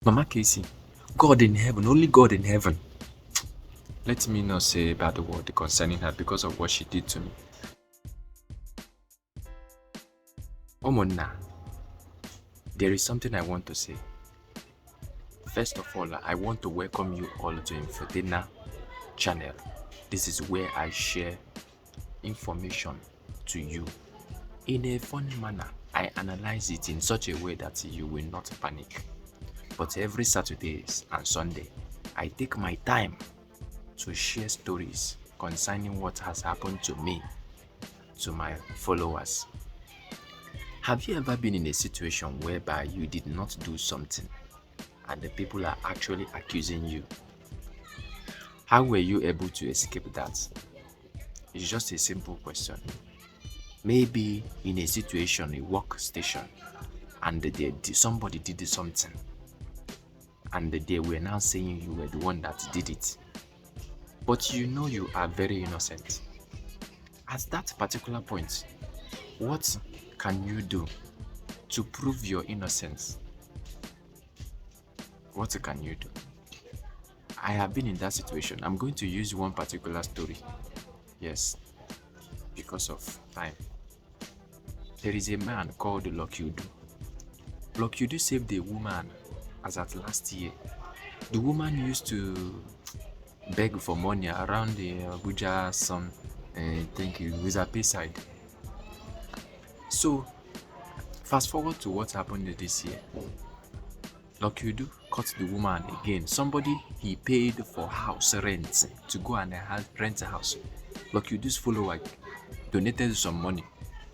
Mama Casey, God in heaven, only God in heaven. Let me not say a bad word concerning her because of what she did to me. Omonna, there is something I want to say. First of all, I want to welcome you all to Infodena channel. This is where I share information to you. In a funny manner, I analyze it in such a way that you will not panic. But every Saturdays and Sunday, I take my time to share stories concerning what has happened to me, to my followers. Have you ever been in a situation whereby you did not do something and the people are actually accusing you? How were you able to escape that? It's just a simple question. Maybe in a situation, a work station, and somebody did something, and they were now saying you were the one that did it. But you know you are very innocent. At that particular point, what can you do to prove your innocence? What can you do? I have been in that situation. I'm going to use one particular story. Yes, because of time. There is a man called Lokyudu. Lokyudu saved a woman as at last year. The woman used to beg for money around the Abuja, some thank you, Wizape side. So, fast forward to what happened this year. Lokyudu caught the woman again. Somebody he paid for house rent to go and rent a house. Lokyudu's follower donated some money,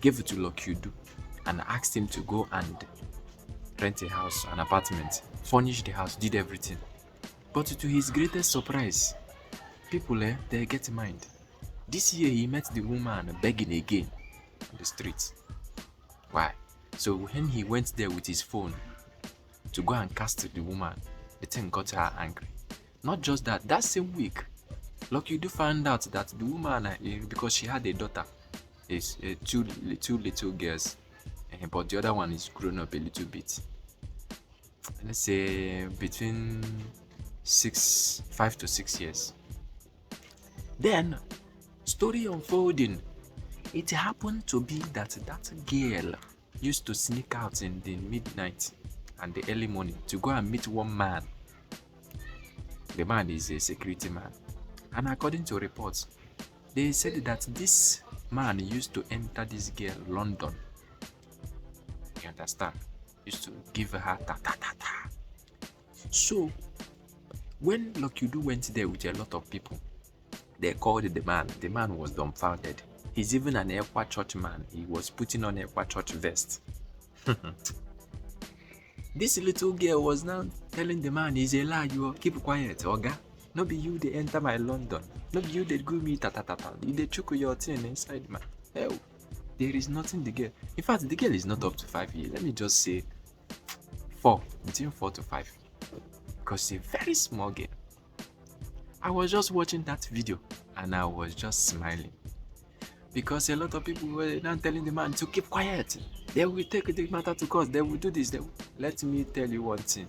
gave it to Lokyudu, and asked him to go and rent a house, an apartment, furnish the house, did everything. But to his greatest surprise, people they get mind. This year he met the woman begging again on the streets. Why? So when he went there with his phone to go and cast the woman, the thing got her angry. Not just that, that same week, Lokyudu found out that the woman, because she had a daughter, is two little girls, but the other one is grown up a little bit. Let's say between 5 to 6 years. Then, story unfolding. It happened to be that girl used to sneak out in the midnight and the early morning to go and meet one man. The man is a security man. And according to reports, they said that this man used to enter this girl London. You understand? Used to give her ta. So, when Lokyudu went there with a lot of people, they called the man. The man was dumbfounded. He's even an Ekwa church man. He was putting on Ekwa church vest. This little girl was now telling the man, he's a lie, you keep quiet, Oga. No be you they enter my London. No be you they go me ta. They choke your thing inside man. Hell, there is nothing the girl. In fact, the girl is not up to 5 years. Let me just say 4, between 4 to 5. Because she's a very small girl. I was just watching that video and I was just smiling. Because a lot of people were now telling the man to keep quiet. They will take the matter to court. They will do this. Let me tell you one thing.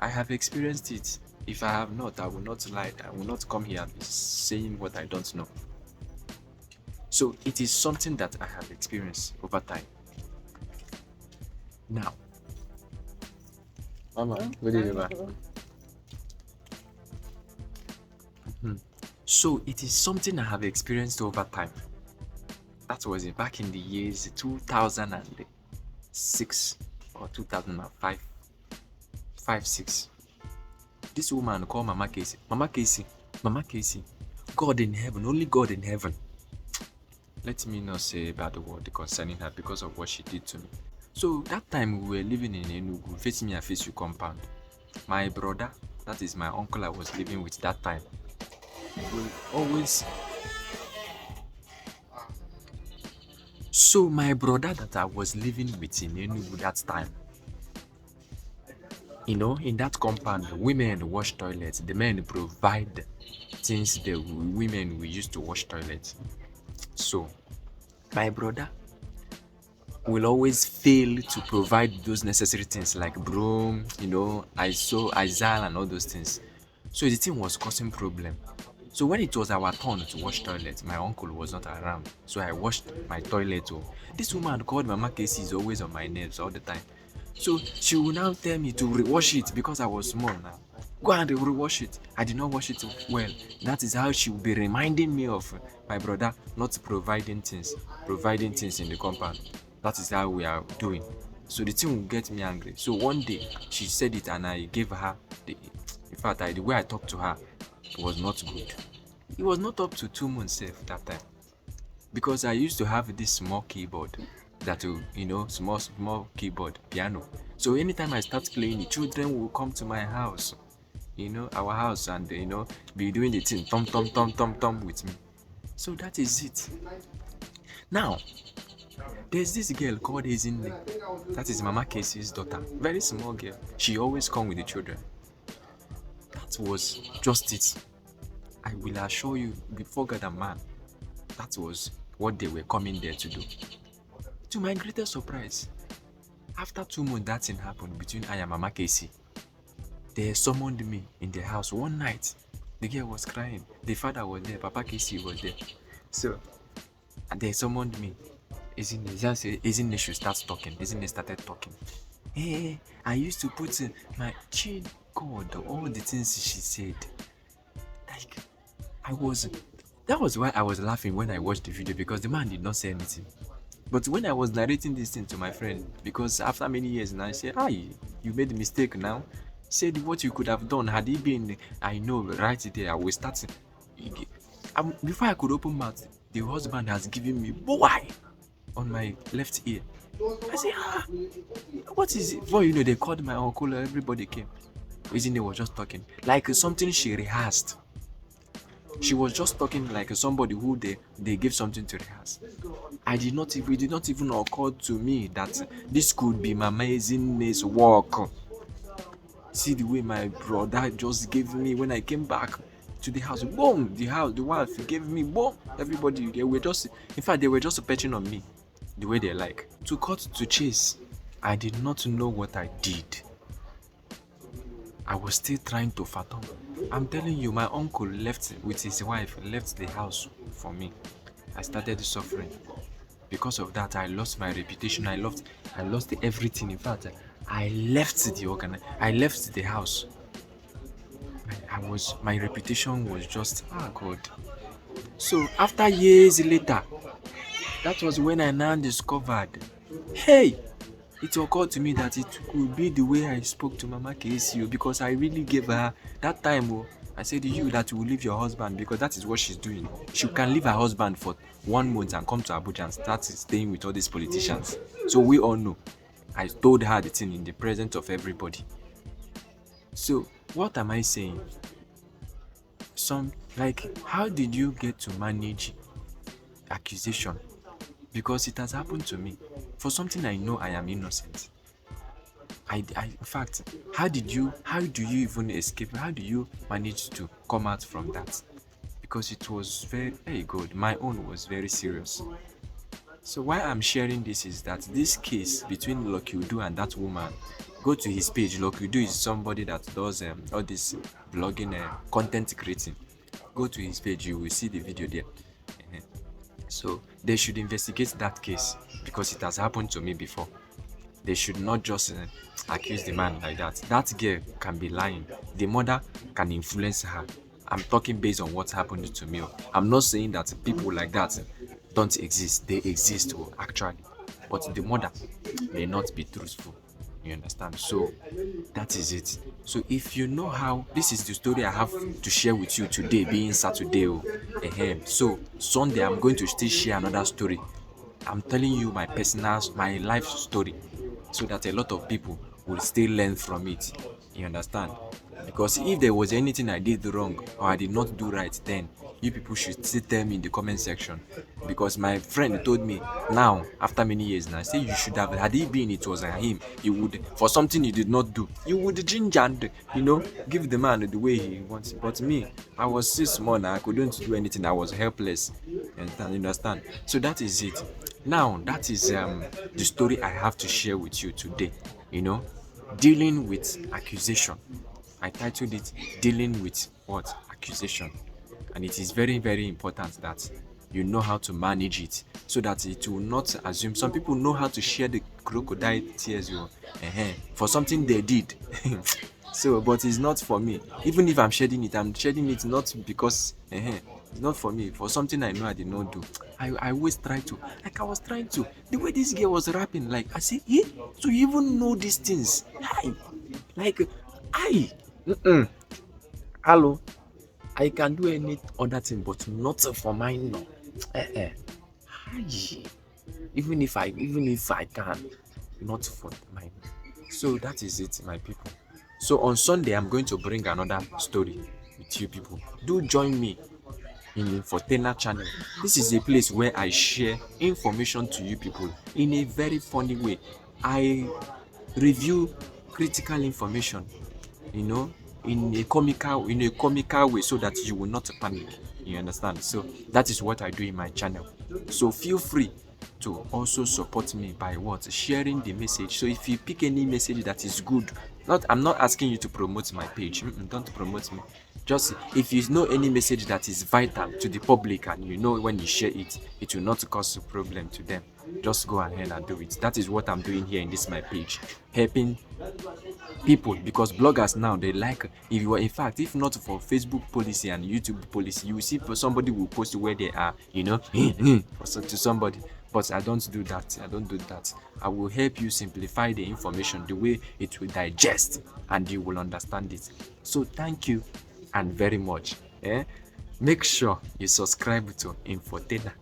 I have experienced it. If I have not, I will not lie. I will not come here saying what I don't know. So it is something that I have experienced over time. Now, Mama, good evening. So it is something I have experienced over time. That was back in the years 2006 or 2005, 6. This woman called Mama Casey. Mama Casey, God in heaven, only God in heaven. Let me not say a bad word concerning her because of what she did to me. So that time we were living in Enugu, facing me a face compound. My brother, that is my uncle I was living with that time, will always. So my brother that I was living with in Enugu that time, in that compound, women wash toilets, the men provide things the women will use to wash toilets. So my brother will always fail to provide those necessary things like broom, Izal and all those things. So the thing was causing problem. So when it was our turn to wash toilet, my uncle was not around. So I washed my toilet. Oh. This woman called Mama Casey is always on my nerves all the time. So she will now tell me to rewash it because I was small now. Go and rewash it. I did not wash it well. That is how she will be reminding me of my brother not providing things in the compound. That is how we are doing. So the thing will get me angry. So one day she said it and I gave her in fact the way I talked to her was not good. It was not up to 2 months safe that time because I used to have this small keyboard that will, small keyboard piano. So anytime I start playing, the children will come to my house, our house, and be doing the thing tom tom tom tom tom with me. So that is it. Now, there's this girl called Ezinne. That is Mama Casey's daughter. Very small girl. She always come with the children. That was just it. I will assure you, before God and man, that was what they were coming there to do. To my greatest surprise, after 2 months that thing happened between I and Mama Casey, they summoned me in the house one night. The girl was crying. The father was there. Papa Casey was there. So, they summoned me. Ezinne should start talking. Ezinne started talking. Hey, I used to put my chin, God, all the things she said. Like, that was why I was laughing when I watched the video because the man did not say anything. But when I was narrating this thing to my friend, because after many years now, I said, you made a mistake now. He said, what you could have done had he been, I know, right there, I will start. Before I could open mouth, the husband has given me boy on my left ear. I said, what is it? Before they called my uncle, everybody came. Ezinne was just talking, like something she rehearsed. She was just talking like somebody who they gave something to rehearse. It did not even occur to me that this could be Mama Ezinne's work. See the way my brother just gave me when I came back to the house. Boom! The wife gave me boom. Everybody, they were just perching on me the way they like. To cut to chase, I did not know what I did. I was still trying to fathom. I'm telling you, my uncle left with his wife, left the house for me. I started suffering. Because of that, I lost my reputation. I lost everything. In fact, I left the house. My reputation was just, God. So after years later, that was when I now discovered, hey, it occurred to me that it could be the way I spoke to Mama Casey because I really gave her that time. I said, you that will leave your husband because that is what she's doing. She can leave her husband for 1 month and come to Abuja and start staying with all these politicians. So we all know. I told her the thing in the presence of everybody. So what am I saying? How did you get to manage accusation? Because it has happened to me. For something I know I am innocent. In fact, how do you even escape? How do you manage to come out from that? Because it was very good. My own was very serious. So why I'm sharing this is that this case between Lucky Udu and that woman, go to his page. Lucky Udu is somebody that does all this blogging, content creating. Go to his page, you will see the video there. So they should investigate that case because it has happened to me before. They should not just accuse the man like that. That girl can be lying. The mother can influence her. I'm talking based on what happened to me. I'm not saying that people like that don't exist. They exist actually. But the mother may not be truthful. You understand? So that is it. So if you know how, this is the story I have to share with you today, being Saturday. So Sunday I'm going to still share another story. I'm telling you my life story, so that a lot of people will still learn from it. You understand? Because if there was anything I did wrong or I did not do right, then you people should still tell me in the comment section. Because my friend told me now, after many years now, say you should have, had it been it was him, he would, for something you did not do, you would ginger and, give the man the way he wants. But me, I was so small now, I couldn't do anything, I was helpless. You understand? So that is it. Now, that is the story I have to share with you today. You know, dealing with accusation. I titled it Dealing with what? Accusation. And it is very, very important that you know how to manage it so that it will not assume. Some people know how to share the crocodile tears for something they did. So, but it's not for me. Even if I'm shedding it not because it's not for me. For something I know I did not do. I always try to. Like I was trying to. The way this girl was rapping, like I say, so you even know these things. Hi. Like I hello. I can do any other thing, but not for mine. No. Hi. Even if I can, not for mine. So that is it, my people. So on Sunday, I'm going to bring another story with you people. Do join me in Infotena channel. This is a place where I share information to you people in a very funny way. I review critical information, you know, in a comical way so that you will not panic. You understand? So that is what I do in my channel. So feel free to also support me by what? Sharing the message. So if you pick any message that is good, I'm not asking you to promote my page. Don't promote me. Just if you know any message that is vital to the public and you know when you share it, it will not cause a problem to them. Just go ahead and do it. That is what I'm doing here in this my page, helping people, because bloggers now they like, if you are, in fact, if not for Facebook policy and YouTube policy, you will see somebody will post where they are, to somebody. But I don't do that. I will help you simplify the information the way it will digest and you will understand it. So thank you and very much. Make sure you subscribe to Infotena.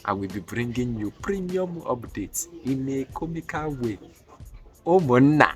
I will be bringing you premium updates in a comical way. Oh, mona.